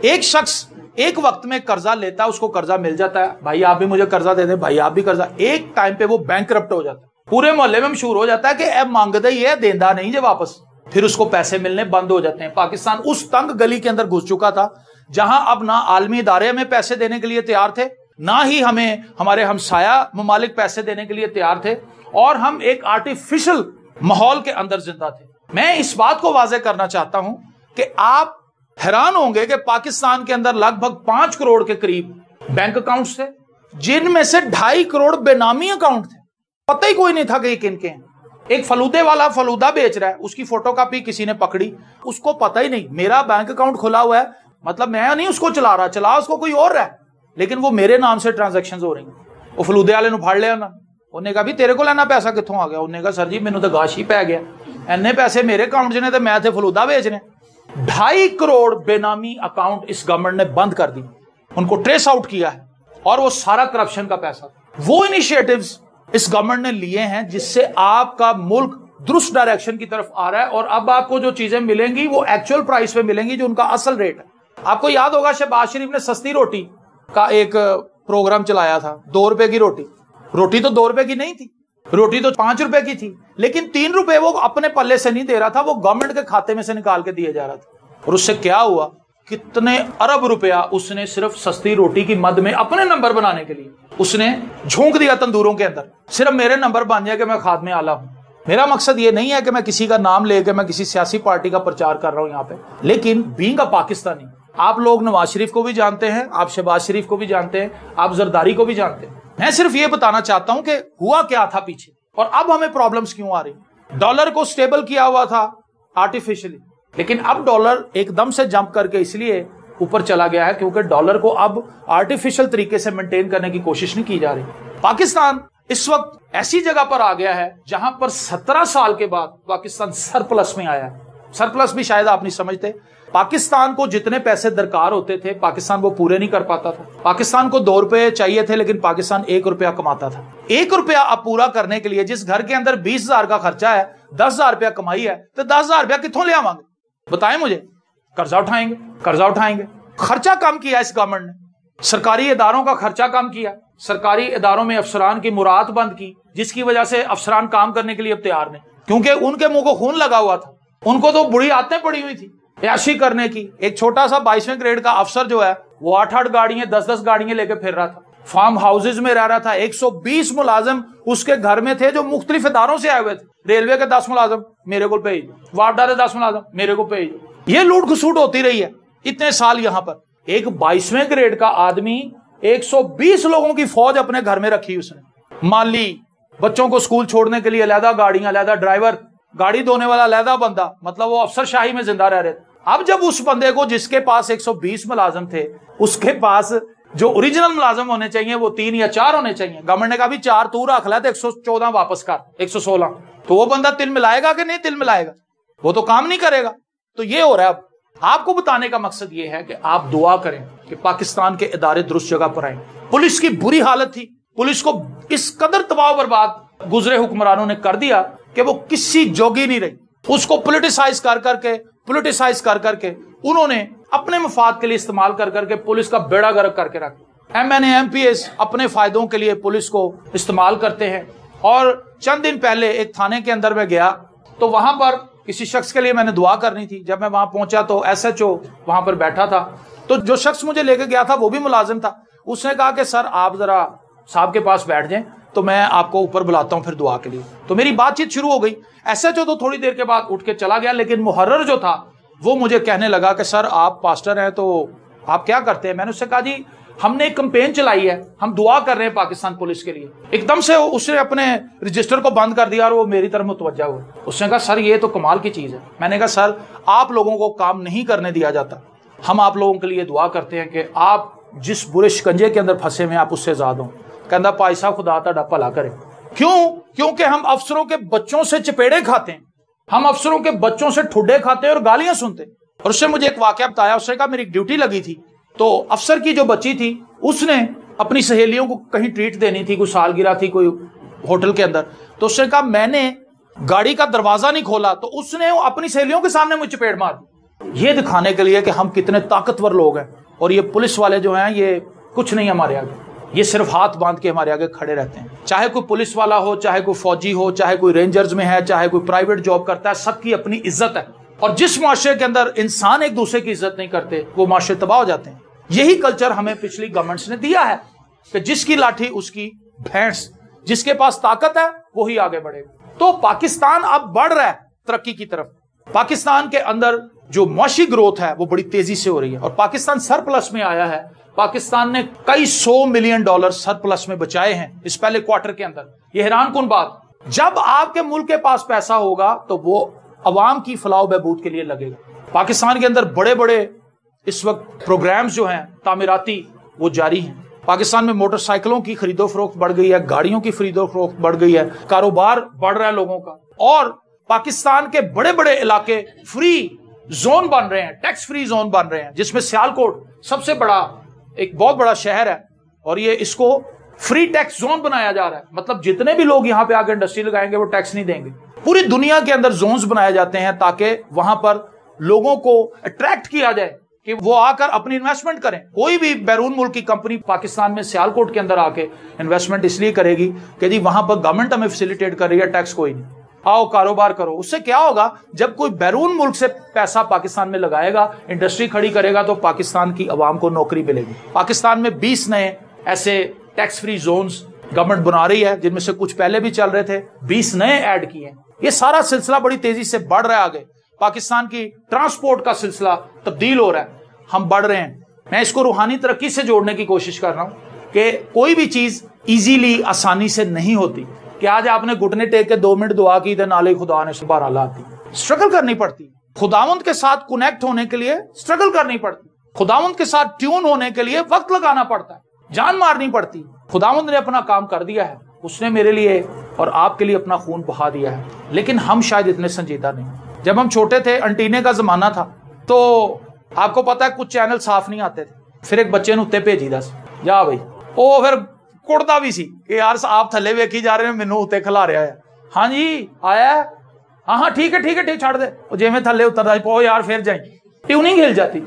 ایک شخص ایک وقت میں قرضہ لیتا ہے، اس کو قرضہ مل جاتا ہے، بھائی آپ بھی مجھے قرضہ دے دیں، بھائی آپ بھی قرضہ، ایک ٹائم پہ وہ بینک کرپٹ ہو جاتا ہے، پورے محلے میں مشہور ہو جاتا ہے کہ اب مانگتا ہی ہے، دیندہ نہیں جے واپس، پھر اس کو پیسے ملنے بند ہو جاتے ہیں۔ پاکستان اس تنگ گلی کے اندر گھس چکا تھا جہاں اب نہ عالمی ادارے ہمیں پیسے دینے کے لیے تیار تھے، نہ ہی ہمیں ہمارے ہمسایہ ممالک پیسے دینے کے لیے تیار تھے، اور ہم ایک آرٹیفیشل ماحول کے اندر زندہ تھے۔ میں اس بات کو واضح کرنا چاہتا ہوں کہ آپ حیران ہوں گے کہ پاکستان کے اندر لگ بھگ 5 کروڑ کے قریب بینک اکاؤنٹس تھے، جن میں سے 2.5 کروڑ بے نامی اکاؤنٹ تھے، پتہ ہی کوئی نہیں تھا کہ یہ کن کے ہیں۔ ایک فلودے والا فلودہ بیچ رہا ہے، اس کی فوٹو کاپی کسی نے پکڑی، اس کو پتہ ہی نہیں میرا بینک اکاؤنٹ کھلا ہوا ہے، مطلب میں نہیں اس کو چلا رہا، چلا اس کو کوئی اور رہا ہے، لیکن وہ میرے نام سے ٹرانزیکشنز ہو رہی ہیں۔ وہ فلودے والے نو پھاڑ لیا نا، انہوں نے کہا بھی تیرے کو لینا پیسہ کتوں آ گیا؟ انہوں نے کہا سر جی مینوں تو گاش ہی پی گیا، اینے پیسے میرے اکاؤنٹ جنے تے میں تے فلودہ بیچ رہے ہیں۔ 2.5 کروڑ بے نامی اکاؤنٹ اس گورنمنٹ نے بند کر دی، ان کو ٹریس آؤٹ کیا ہے، اور وہ سارا کرپشن کا پیسہ۔ وہ انیشیٹوز اس گورنمنٹ نے لیے ہیں جس سے آپ کا ملک درست ڈائریکشن کی طرف آ رہا ہے، اور اب آپ کو جو چیزیں ملیں گی وہ ایکچوئل پرائس پہ ملیں گی، جو ان کا اصل ریٹ ہے۔ آپ کو یاد ہوگا شہباز شریف نے سستی روٹی کا ایک پروگرام چلایا تھا، 2 روپے کی روٹی، روٹی تو 2 روپے کی نہیں تھی، روٹی تو 5 روپے کی تھی، لیکن 3 روپے وہ اپنے پلے سے نہیں دے رہا تھا، وہ گورنمنٹ کے کھاتے میں سے نکال کے دیا جا رہا تھا۔ اور اس سے کیا ہوا؟ کتنے ارب روپیہ اس نے صرف سستی روٹی کی مد میں اپنے نمبر بنانے کے لیے اس نے جھونک دیا تندوروں کے اندر، صرف میرے نمبر بن جائے کہ میں خادم اعلیٰ ہوں۔ میرا مقصد یہ نہیں ہے کہ میں کسی کا نام لے کے میں کسی سیاسی پارٹی کا پرچار کر رہا ہوں یہاں پہ، لیکن بینگ اے پاکستانی، آپ لوگ نواز شریف کو بھی جانتے ہیں، آپ شہباز شریف کو بھی جانتے ہیں، آپ زرداری کو بھی جانتے ہیں۔ میں صرف یہ بتانا چاہتا ہوں کہ ہوا کیا تھا پیچھے، اور اب ہمیں پرابلمز کیوں آ رہی۔ ڈالر کو سٹیبل کیا ہوا تھا آرٹیفیشلی، لیکن اب ڈالر ایک دم سے جمپ کر کے اس لیے اوپر چلا گیا ہے کیونکہ ڈالر کو اب آرٹیفیشل طریقے سے مینٹین کرنے کی کوشش نہیں کی جا رہی۔ پاکستان اس وقت ایسی جگہ پر آ گیا ہے جہاں پر 17 سال کے بعد پاکستان سرپلس میں آیا ہے۔ سرپلس بھی شاید آپ نہیں سمجھتے، پاکستان کو جتنے پیسے درکار ہوتے تھے پاکستان وہ پورے نہیں کر پاتا تھا۔ پاکستان کو 2 روپے چاہیے تھے لیکن پاکستان 1 روپیہ کماتا تھا۔ 1 روپیہ اب پورا کرنے کے لیے جس گھر کے اندر 20,000 کا خرچہ ہے، 10,000 روپیہ کمائی ہے، تو 10,000 روپیہ کتوں لے آویں گے؟ بتائیں مجھے۔ قرضہ اٹھائیں گے۔ خرچہ کم کیا اس گورنمنٹ نے، سرکاری اداروں کا خرچہ کم کیا، سرکاری اداروں میں افسران کی مراعات بند کی، جس کی وجہ سے افسران کام کرنے کے لیے اب تیار نہیں، کیونکہ ان کے منہ کو خون لگا ہوا تھا، ان کو تو بری عادتیں پڑی ہوئی تھی عیاشی کرنے کی۔ ایک چھوٹا سا 22ویں گریڈ کا افسر جو ہے وہ 8 گاڑیاں 10 گاڑیاں لے کے پھر رہا تھا، فارم ہاؤسز میں رہ رہا تھا۔ 120 ملازم اس کے گھر میں تھے جو مختلف اداروں سے آئے ہوئے تھے، ریلوے کے 10 ملازم میرے کو بھیج، واڈا کے 10 ملازم میرے کو بھیج۔ یہ لوٹ کھسوٹ ہوتی رہی ہے اتنے سال یہاں پر۔ ایک 22ویں گریڈ کا آدمی 120 لوگوں کی فوج اپنے گھر میں رکھی اس نے، مالی، بچوں کو اسکول چھوڑنے کے لیے علیحدہ گاڑیاں، علیحدہ ڈرائیور، گاڑی دھونے والا علیحدہ بندہ، مطلب وہ افسر شاہی میں زندہ رہ رہے تھے۔ اب جب اس بندے کو جس کے پاس 120 ملازم تھے، اس کے پاس جو اوریجنل ملازم ہونے چاہیے وہ 3 یا 4 ہونے چاہیے، گورنمنٹ نے کہا بھی 4 تو رکھ لے تو 114 واپس کر، 116، تو وہ بندہ تل ملائے گا کہ نہیں تل ملائے گا؟ وہ تو کام نہیں کرے گا۔ تو یہ ہو رہا ہے۔ اب آپ کو بتانے کا مقصد یہ ہے کہ آپ دعا کریں کہ پاکستان کے ادارے درست جگہ پر آئیں۔ پولیس کی بری حالت تھی، پولیس کو اس قدر تباہ و برباد گزرے حکمرانوں نے کر دیا کہ وہ کسی جوگی نہیں رہی۔ اس کو پولیٹیسائز کر کے انہوں نے اپنے مفاد کے لیے استعمال کر کے پولیس کا بیڑا گرک کر کے رکھا۔ MNA-MPs اپنے فائدوں کے لیے پولیس کو استعمال کرتے ہیں۔ اور چند دن پہلے ایک تھانے کے اندر میں گیا تو وہاں پر کسی شخص کے لیے میں نے دعا کرنی تھی۔ جب میں وہاں پہنچا تو SHO وہاں پر بیٹھا تھا، تو جو شخص مجھے لے کے گیا تھا وہ بھی ملازم تھا۔ اس نے کہا کہ سر آپ ذرا صاحب کے پاس بیٹھ جائیں تو میں آپ کو اوپر بلاتا ہوں پھر دعا کے لیے۔ تو میری بات چیت شروع ہو گئی۔ SHO تو تھوڑی دیر کے بعد اٹھ کے چلا گیا، لیکن محرر جو تھا وہ مجھے کہنے لگا کہ سر آپ پاسٹر ہیں تو آپ کیا کرتے ہیں؟ میں نے اس سے کہا جی ہم نے ایک کمپین چلائی ہے، ہم دعا کر رہے ہیں پاکستان پولیس کے لیے۔ ایک دم سے اس نے اپنے رجسٹر کو بند کر دیا اور وہ میری طرف متوجہ ہوا۔ اس نے کہا سر یہ تو کمال کی چیز ہے۔ میں نے کہا سر آپ لوگوں کو کام نہیں کرنے دیا جاتا، ہم آپ لوگوں کے لیے دعا کرتے ہیں کہ آپ جس برے شکنجے کے اندر پھنسے میں آپ اس سے آزاد ہوں۔ کہندا پائی صاحب خدا تہاڈا بھلا کرے۔ کیونکہ ہم افسروں کے بچوں سے چپیڑے کھاتے ہیں، ہم افسروں کے بچوں سے ٹھڈے کھاتے ہیں اور گالیاں سنتے ہیں۔ اور اس نے مجھے ایک واقعہ بتایا، اس نے کہا میری ڈیوٹی لگی تھی تو افسر کی جو بچی تھی اس نے اپنی سہیلیوں کو کہیں ٹریٹ دینی تھی، کوئی سالگرہ تھی کوئی ہوٹل کے اندر، تو اس نے کہا میں نے گاڑی کا دروازہ نہیں کھولا تو اس نے اپنی سہیلیوں کے سامنے مجھے چپیڑ مار دی۔ یہ دکھانے کے لیے کہ ہم کتنے طاقتور لوگ ہیں، اور یہ پولیس والے جو ہیں یہ کچھ نہیں ہمارے آگے، یہ صرف ہاتھ باندھ کے ہمارے آگے کھڑے رہتے ہیں. چاہے کوئی پولیس والا ہو، چاہے کوئی فوجی ہو، چاہے کوئی رینجرز میں ہے، چاہے کوئی پرائیویٹ جاب کرتا ہے، سب کی اپنی عزت ہے. اور جس معاشرے کے اندر انسان ایک دوسرے کی عزت نہیں کرتے وہ معاشرے تباہ ہو جاتے ہیں. یہی کلچر ہمیں پچھلی گورنمنٹس نے دیا ہے کہ جس کی لاٹھی اس کی بھینس، جس کے پاس طاقت ہے وہی آگے بڑھے. تو پاکستان اب بڑھ رہا ہے ترقی کی طرف. پاکستان کے اندر جو معاشی گروتھ ہے وہ بڑی تیزی سے ہو رہی ہے، اور پاکستان سرپلس میں آیا ہے. پاکستان نے کئی $100 ملین سرپلس میں بچائے ہیں اس پہلے کوارٹر کے اندر. یہ حیران کن بات. جب آپ کے ملک کے پاس پیسہ ہوگا تو وہ عوام کی فلاح و بہبود کے لیے لگے گا. پاکستان کے اندر بڑے بڑے اس وقت پروگرامز جو ہیں تعمیراتی وہ جاری ہیں. پاکستان میں موٹر سائیکلوں کی خرید و فروخت بڑھ گئی ہے، گاڑیوں کی خرید و فروخت بڑھ گئی ہے، کاروبار بڑھ رہا ہے لوگوں کا. اور پاکستان کے بڑے بڑے علاقے فری زون بن رہے ہیں، ٹیکس فری زون بن رہے ہیں، جس میں سیالکوٹ سب سے بڑا ایک بہت بڑا شہر ہے، اور یہ اس کو فری ٹیکس زون بنایا جا رہا ہے. مطلب جتنے بھی لوگ یہاں پہ آ کے انڈسٹری لگائیں گے وہ ٹیکس نہیں دیں گے. پوری دنیا کے اندر زونز بنائے جاتے ہیں تاکہ وہاں پر لوگوں کو اٹریکٹ کیا جائے کہ وہ آ کر اپنی انویسٹمنٹ کریں. کوئی بھی بیرون ملک کی کمپنی پاکستان میں سیالکوٹ کے اندر آ کے انویسٹمنٹ اس لیے کرے گی کہ جی وہاں پر گورنمنٹ ہمیں فیسیلیٹیٹ کر رہی ہے، ٹیکس کوئی نہیں، آؤ کاروبار کرو. اس سے کیا ہوگا، جب کوئی بیرون ملک سے پیسہ پاکستان میں لگائے گا، انڈسٹری کھڑی کرے گا، تو پاکستان کی عوام کو نوکری ملے گی. پاکستان میں 20 نئے ایسے ٹیکس فری زونز گورنمنٹ بنا رہی ہے، جن میں سے کچھ پہلے بھی چل رہے تھے، 20 نئے ایڈ کیے ہیں. یہ سارا سلسلہ بڑی تیزی سے بڑھ رہا ہے آگے. پاکستان کی ٹرانسپورٹ کا سلسلہ تبدیل ہو رہا ہے، ہم بڑھ رہے ہیں. میں اس کو روحانی ترقی سے جوڑنے کی کوشش کر رہا ہوں کہ کوئی بھی چیز ایزیلی آسانی سے نہیں ہوتی کہ آج آپ نے گھٹنے ٹیک کے 2 منٹ دعا کی تو نالے خدا نے سبحان اللہ آتی. اسٹرگل کرنی پڑتی، خداوند کے ساتھ کنیکٹ ہونے کے لیے اسٹرگل کرنی پڑتی، خداوند کے ساتھ ٹیون ہونے کے لیے وقت لگانا پڑتا ہے، جان مارنی پڑتی. خداوند نے اپنا کام کر دیا ہے، اس نے میرے لیے اور آپ کے لیے اپنا خون بہا دیا ہے. لیکن ہم شاید اتنے سنجیدہ نہیں. جب ہم چھوٹے تھے، انٹینے کا زمانہ تھا، تو آپ کو پتا ہے کچھ چینل صاف نہیں آتے تھے. پھر ایک بچے نے اتنے بھیجی دس جا بھائی، وہ پھر کڑتا بھی سی کہ یار آپ تھلے ویکھی جا رہے ہیں، مینوں اتنے کھلا رہا ہے. ہاں جی آیا ہے، ہاں ٹھیک ہے ٹھیک ہے ٹھیک، چھڑ دے. وہ جی میں تھلے اتر پو یار، پھر جائیں ٹیوننگ ہل جاتی.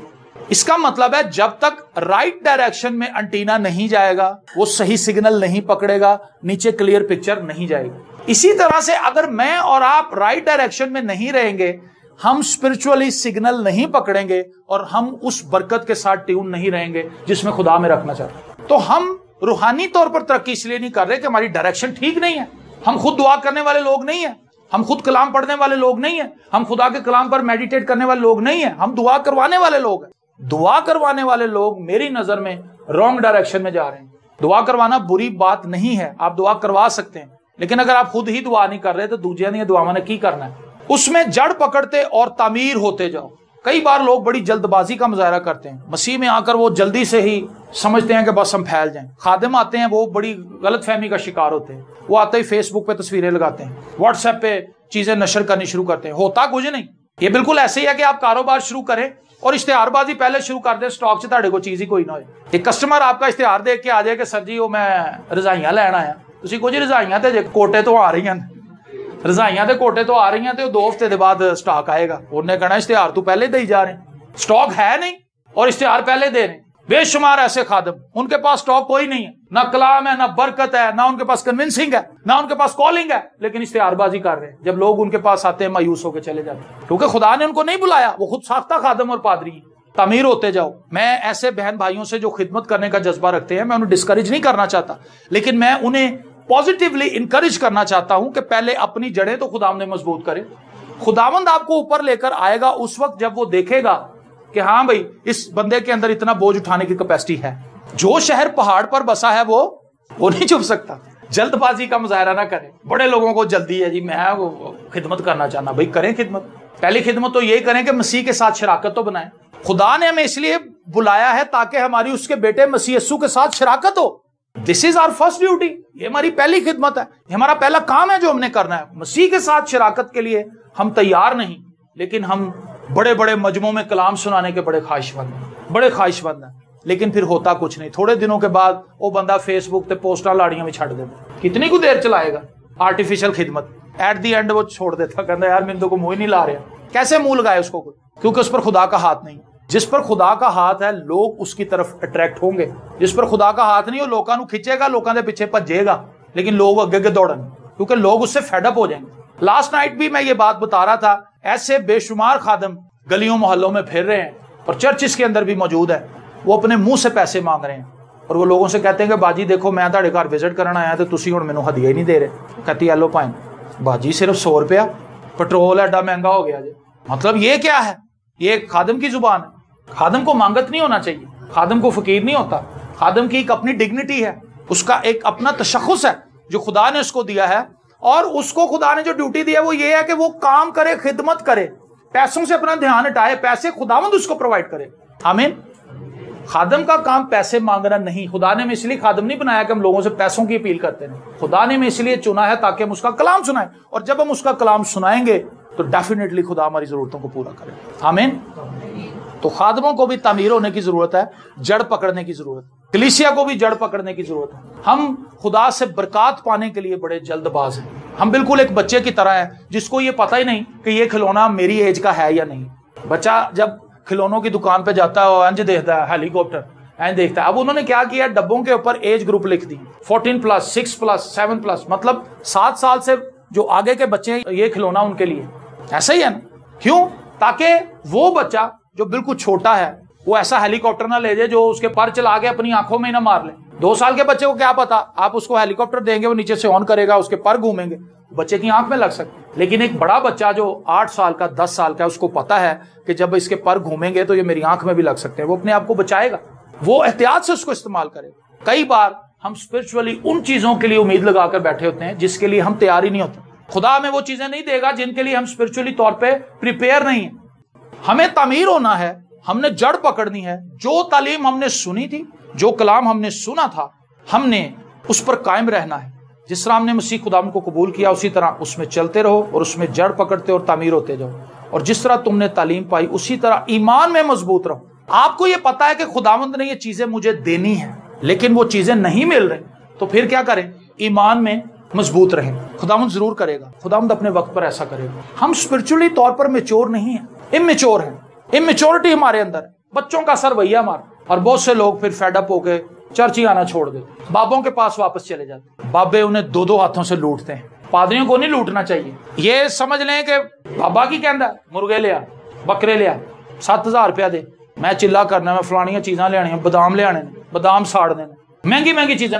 اس کا مطلب ہے جب تک رائٹ ڈائریکشن میں انٹینا نہیں جائے گا، وہ صحیح سگنل نہیں پکڑے گا، نیچے کلیئر پکچر نہیں جائے گی. اسی طرح سے اگر میں اور آپ رائٹ ڈائریکشن میں نہیں رہیں گے، ہم اسپرچولی سگنل نہیں پکڑیں گے، اور ہم اس برکت کے ساتھ ٹیون نہیں رہیں گے جس میں خدا میں رکھنا چاہتے ہیں. تو ہم روحانی طور پر ترقی اس لیے نہیں کر رہے کہ ہماری ڈائریکشن ٹھیک نہیں ہے. ہم خود دعا کرنے والے لوگ نہیں ہیں، ہم خود کلام پڑھنے والے لوگ نہیں ہیں، ہم خدا کے کلام پر میڈیٹیٹ کرنے والے لوگ نہیں ہیں، ہم دعا کروانے والے لوگ ہیں. دعا کروانے والے لوگ میری نظر میں رانگ ڈائریکشن میں جا رہے ہیں. دعا کروانا بری بات نہیں ہے، آپ دعا کروا سکتے ہیں، لیکن اگر آپ خود ہی دعا نہیں کر رہے تو دوسرے نے دعا نے کی کرنا ہے. اس میں جڑ پکڑتے اور تعمیر ہوتے جاؤ. کئی بار لوگ بڑی جلد بازی کا مظاہرہ کرتے ہیں، مسیح میں آ کر وہ جلدی سے ہی سمجھتے ہیں کہ بس ہم پھیل جائیں. خادم آتے ہیں وہ بڑی غلط فہمی کا شکار ہوتے ہیں. وہ آتے ہی فیس بک پہ تصویریں لگاتے ہیں، واٹس ایپ پہ چیزیں نشر کرنی شروع کرتے ہیں. ہوتا کچھ نہیں. یہ بالکل ایسے ہی ہے کہ آپ کاروبار شروع کریں اور اشتہار بازی پہلے شروع کر دیں، سٹاک سے تھوڑے کو چیز ہی کوئی نہ ہوئے. ایک کسٹمر آپ کا اشتہار دیکھ کے آ جائے کہ سر جی وہ میں رضائیاں لین آیا. تسی کو جی رضائیاں تے کوٹے تو آ رہی ہیں، رضائیاں تے کوٹے تو آ رہی ہیں، تو 2 ہفتے دے بعد سٹاک آئے گا. انہوں نے کہنا اشتہار تو پہلے دے جا رہے ہیں، سٹاک ہے نہیں اور اشتہار پہلے دے رہے ہیں. بے شمار ایسے خادم، ان کے پاس سٹاک کوئی نہیں ہے، نہ کلام ہے، نہ برکت ہے، نہ ان کے پاس کنونسنگ ہے، نہ ان کے پاس کالنگ ہے، لیکن اشتہار بازی کر رہے ہیں. جب لوگ ان کے پاس آتے ہیں مایوس ہو کے چلے جاتے ہیں، کیونکہ خدا نے ان کو نہیں بلایا، وہ خود ساختہ خادم اور پادری ہیں. تعمیر ہوتے جاؤ. میں ایسے بہن بھائیوں سے جو خدمت کرنے کا جذبہ رکھتے ہیں، میں انہیں ڈسکریج نہیں کرنا چاہتا، لیکن میں انہیں پازیٹیولی انکریج کرنا چاہتا ہوں کہ پہلے اپنی جڑیں تو خداوند نے مضبوط کرے. خداوند آپ کو اوپر لے کر آئے گا اس وقت جب وہ دیکھے گا کہ ہاں بھائی اس بندے کے اندر اتنا بوجھ اٹھانے کی کیپیسٹی ہے. جو شہر پہاڑ پر بسا ہے وہ نہیں چھپ سکتا. جلد بازی کا مظاہرہ نہ کریں. بڑے لوگوں کو جلدی ہے جی میں خدمت کرنا چاہنا. بھائی کریں خدمت. پہلی خدمت تو یہی کریں کہ مسیح کے ساتھ شراکت تو بنائیں. خدا نے ہمیں اس لیے بلایا ہے تاکہ ہماری اس کے بیٹے مسیح یسوع کے ساتھ شراکت ہو. دس از آور فرسٹ ڈیوٹی. یہ ہماری پہلی خدمت ہے، یہ ہمارا پہلا کام ہے جو ہم نے کرنا ہے. مسیح کے ساتھ شراکت کے لیے ہم تیار نہیں، لیکن ہم بڑے بڑے مجمعوں میں کلام سنانے کے بڑے خواہش مند ہیں، بڑے خواہش مند ہیں، لیکن پھر ہوتا کچھ نہیں. تھوڑے دنوں کے بعد وہ بندہ فیس بک تے پوسٹر لاڑیاں میں چھڑ دیتا. کتنی کو دیر چلائے گا آرٹیفیشل خدمت. ایٹ دی اینڈ وہ چھوڑ دیتا، کہتا یار میرے کو منہ ہی نہیں لا رہا. کیسے منہ لگائے اس کو کوئی؟ کیونکہ اس پر خدا کا ہاتھ نہیں. جس پر خدا کا ہاتھ ہے لوگ اس کی طرف اٹریکٹ ہوں گے. جس پر خدا کا ہاتھ نہیں وہ لوگوں کو کھچے گا, لوگوں کے پیچھے بھجے گا, لیکن لوگ اگے دوڑیں گے کیونکہ لوگ اس سے فیڈ اپ ہو جائیں گے. لاسٹ نائٹ بھی میں یہ بات بتا رہا تھا, ایسے بے شمار خادم گلیوں محلوں میں پھر رہے ہیں اور چرچز کے اندر بھی موجود ہے, وہ اپنے منہ سے پیسے مانگ رہے ہیں اور وہ لوگوں سے کہتے ہیں کہ باجی دیکھو میں تہاڈے گھر وزٹ کرنا آیا تو تسی ہن مینوں ہدیہ ہی نہیں دے رہے. کہتی ہے لو پائیں باجی صرف 100 روپیہ, پٹرول ایڈا مہنگا ہو گیا جی. مطلب یہ کیا ہے؟ یہ ایک خادم کی زبان ہے. خادم کو مانگت نہیں ہونا چاہیے, خادم کو فقیر نہیں ہوتا. خادم کی ایک اپنی ڈگنیٹی ہے, اس کا ایک اپنا تشخص ہے جو خدا نے اس کو دیا ہے, اور اس کو خدا نے جو ڈیوٹی دی ہے وہ یہ ہے کہ وہ کام کرے, خدمت کرے, پیسوں سے اپنا دھیان ہٹائے, پیسے خداوند اس کو پرووائڈ کرے. آمین. خادم کا کام پیسے مانگنا نہیں. خدا نے ہمیں اس لیے خادم نہیں بنایا کہ ہم لوگوں سے پیسوں کی اپیل کرتے ہیں. خدا نے ہمیں اس لیے چنا ہے تاکہ ہم اس کا کلام سنائیں, اور جب ہم اس کا کلام سنائیں گے تو ڈیفینیٹلی خدا ہماری ضرورتوں کو پورا کرے. آمین. تو خادموں کو بھی تعمیر ہونے کی ضرورت ہے, جڑ پکڑنے کی ضرورت ہے. کلیسیا کو بھی جڑ پکڑنے کی ضرورت ہے. ہم خدا سے برکات پانے کے لیے بڑے جلد باز ہیں. ہم بالکل ایک بچے کی طرح ہیں جس کو یہ پتہ ہی نہیں کہ یہ کھلونا میری ایج کا ہے یا نہیں. بچہ جب کھلونوں کی دکان پہ جاتا ہے انج دیکھتا ہے, ہیلی کاپٹر انج دیکھتا ہے. اب انہوں نے کیا کیا, ڈبوں کے اوپر ایج گروپ لکھ دی, 14+, 6+, 7+, مطلب 7 سال سے جو آگے کے بچے ہیں یہ کھلونا ان کے لیے. ایسا ہی ہے نا. کیوں؟ تاکہ وہ بچہ جو بالکل چھوٹا ہے وہ ایسا ہیلی کاپٹر نہ لے جائے جو اس کے پر چلا کے اپنی آنکھوں میں ہی نہ مار لے. 2 سال کے بچے کو کیا پتا, آپ اس کو ہیلی کاپٹر دیں گے, وہ نیچے سے آن کرے گا, اس کے پر گھومیں گے, بچے کی آنکھ میں لگ سکتے. لیکن ایک بڑا بچہ جو 8 سال کا, 10 سال کا, اس کو پتا ہے کہ جب اس کے پر گھومیں گے تو یہ میری آنکھ میں بھی لگ سکتے ہیں. وہ اپنے آپ کو بچائے گا, وہ احتیاط سے اس کو استعمال کرے گا. کئی بار ہم اسپرچولی ان چیزوں کے لیے امید لگا کر بیٹھے ہوتے ہیں جس کے لیے ہم تیار ہی نہیں ہوتے. خدا ہمیں وہ چیزیں نہیں دے گا جن کے لیے ہم اسپرچولی طور پہ پریپیئر نہیں ہیں. ہمیں تعمیر ہونا ہے, ہم نے جڑ پکڑنی ہے. جو تعلیم ہم نے سنی تھی, جو کلام ہم نے سنا تھا, ہم نے اس پر قائم رہنا ہے. جس طرح ہم نے مسیح خدا کو قبول کیا اسی طرح اس میں چلتے رہو اور اس میں جڑ پکڑتے اور تعمیر ہوتے جاؤ. اور جس طرح تم نے تعلیم پائی اسی طرح ایمان میں مضبوط رہو. آپ کو یہ پتا ہے کہ خداوند نے یہ چیزیں مجھے دینی ہیں, لیکن وہ چیزیں نہیں مل رہی, تو پھر کیا کریں؟ ایمان میں مضبوط رہیں. خداوند ضرور کرے گا, خداوند اپنے وقت پر ایسا کرے گا. ہم اسپرچولی طور پر میچور نہیں ہیں, امیچور ہیں. امیچورٹی ہمارے اندر ہے, بچوں کا سر وہی ہے ہمارا. اور بہت سے لوگ پھر فیڈ اپ ہو کے چرچ ہی آنا چھوڑ دیتے, بابوں کے پاس واپس چلے جاتے. بابے انہیں 2 ہاتھوں سے لوٹتے ہیں. پادریوں کو نہیں لوٹنا چاہیے. یہ سمجھ لیں کہ بابا کی کہندا ہے مرغے لیا, بکرے لیا, 7000 روپیہ دے, میں چلا کرنا, میں فلانیاں چیزاں لے, بادام لے, بادام ساڑنے, مہنگی مہنگی چیزیں.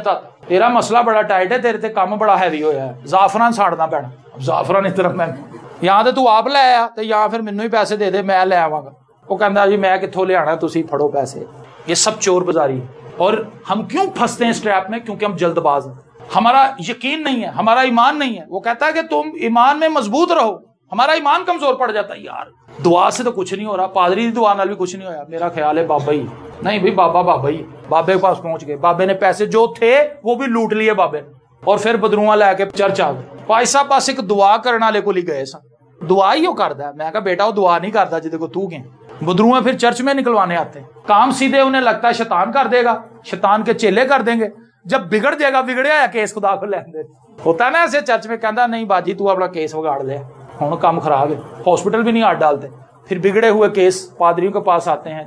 تیرا مسئلہ بڑا ٹائٹ ہے, تیرے تے کام بڑا ہیوی ہویا ہے, زعفران ساڑنا پینا. زعفران اتنا مہنگا, یہاں تو آپ لے آیا تو یا پھر مینوں ہی پیسے دے دے, میں لے آواں گا. وہ کہندا جی میں کتھوں لے آنا, تسی پھڑو پیسے. یہ سب چور بازاری ہے. اور ہم کیوں پھنستے ہیں اس ٹریپ میں؟ کیونکہ ہم جلد باز ہیں, ہمارا یقین نہیں ہے, ہمارا ایمان نہیں ہے. وہ کہتا ہے کہ تم ایمان میں مضبوط رہو. ہمارا ایمان کمزور پڑ جاتا ہے. یار دعا سے تو کچھ نہیں ہو رہا, پادری دی دعا نال بھی کچھ نہیں ہویا, میرا خیال ہے بابا ہی نہیں بھائی, بابا ہی. بابے کے پاس پہنچ گئے, بابے نے پیسے جو تھے وہ بھی لوٹ لیے بابے نے, اور پھر بدروواں لے کے چرچ آ گئے. پائی صاحب پاس ایک دعا کرنے والے کو لے گئے سن, دعا ہی وہ کردا ہے. میں کہا بیٹا وہ دعا نہیں کردا جے کو تو گئے. بدروواں پھر چرچ میں نکلوانے آتے ہیں. کام سیدھے انہیں لگتا ہے شیطان کر دے گا, شیطان کے چیلے کر دیں گے. جب بگڑ جائے گا, بگڑیا ہے کیس خدا کو لین دے. ہوتا ہے نا ایسے چرچ میں, کہندا نہیں باجی تو اپنا کیس بگاڑ لے, ہن کام خراب ہے. ہاسپٹل بھی نہیں ہاتھ ڈالتے. پھر بگڑے ہوئے کیس پادریوں کے پاس آتے ہیں,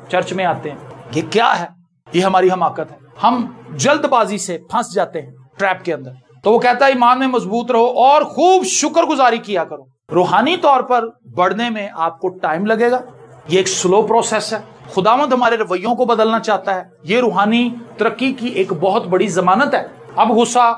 چرچ میں آتے ہیں. یہ کیا ہے؟ یہ ہماری حماقت ہے. ہم جلد بازی سے پھنس جاتے ہیں ٹریپ کے اندر. تو وہ کہتا ہے ایمان میں مضبوط رہو اور خوب شکر گزاری کیا کرو. روحانی طور پر بڑھنے میں آپ کو ٹائم لگے گا. یہ ایک سلو پروسیس ہے. خداوند ہمارے رویوں کو بدلنا چاہتا ہے. یہ روحانی ترقی کی ایک بہت بڑی ضمانت ہے. اب غصہ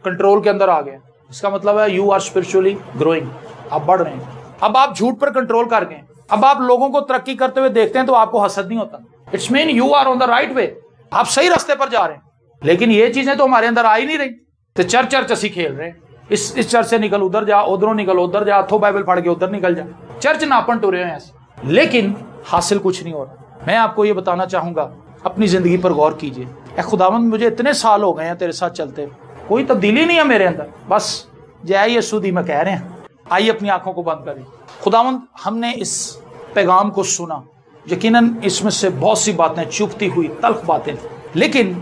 کنٹرول کے اندر آ گیا, اس کا مطلب ہے یو آر اسپرچولی گروئنگ, آپ بڑھ رہے ہیں. اب آپ جھوٹ پر کنٹرول کر گئے. اب آپ لوگوں کو ترقی کرتے ہوئے دیکھتے ہیں تو آپ کو حسد نہیں ہوتا. It's mean you are on the right way, آپ صحیح راستے پر جا رہے ہیں. لیکن یہ چیزیں تو ہمارے اندر آ ہی نہیں رہی. تو چرچ اسی کھیل رہے ہیں. اس چرچ سے نکل ادھر جا, ادھروں نکل ادھر جا, ہاتھوں بائبل پڑھ کے ادھر نکل جا. چرچ ناپن ٹورے ہیں ایسے, لیکن حاصل کچھ نہیں ہو رہا. میں آپ کو یہ بتانا چاہوں گا, اپنی زندگی پر غور کیجئے. اے خداوند مجھے اتنے سال ہو گئے ہیں تیرے ساتھ چلتے, کوئی تبدیلی نہیں ہے میرے اندر, بس جے یسوع دی میں کہہ رہے ہیں. آئیے اپنی آنکھوں کو بند کریں. خداوند ہم نے اس پیغام کو سنا, یقیناً اس میں سے بہت سی باتیں چبھتی ہوئی تلخ باتیں تھیں, لیکن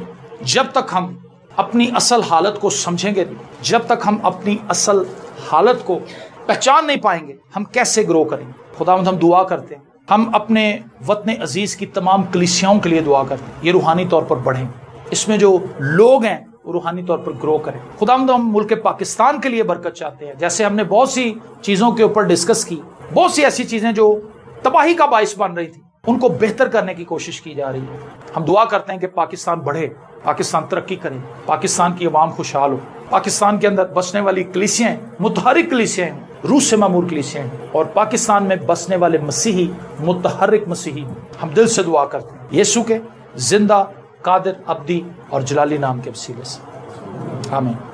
جب تک ہم اپنی اصل حالت کو سمجھیں گے, جب تک ہم اپنی اصل حالت کو پہچان نہیں پائیں گے, ہم کیسے گرو کریں گے. خداوند ہم دعا کرتے ہیں، ہم اپنے وطن عزیز کی تمام کلیسیاؤں کے لیے دعا کرتے ہیں، یہ روحانی طور پر بڑھیں، اس میں جو لوگ ہیں وہ روحانی طور پر گرو کریں۔ خداوند ہم ملک پاکستان کے لیے برکت چاہتے ہیں، جیسے ہم نے بہت سی چیزوں کے اوپر ڈسکس کی، بہت سی ایسی چیزیں جو تباہی کا باعث بن رہی تھی ان کو بہتر کرنے کی کوشش کی جا رہی ہے۔ ہم دعا کرتے ہیں کہ پاکستان بڑھے، پاکستان ترقی کرے، پاکستان کی عوام خوشحال ہو، پاکستان کے اندر بسنے والی کلیسیاں متحرک کلیسیاں ہیں، روح سے معمور کلیسیاں ہیں، اور پاکستان میں بسنے والے مسیحی متحرک مسیحی ہم دل سے دعا کرتے ہیں یسوع کے زندہ، قادر، ابدی اور جلالی نام کے وسیلے سے، آمین۔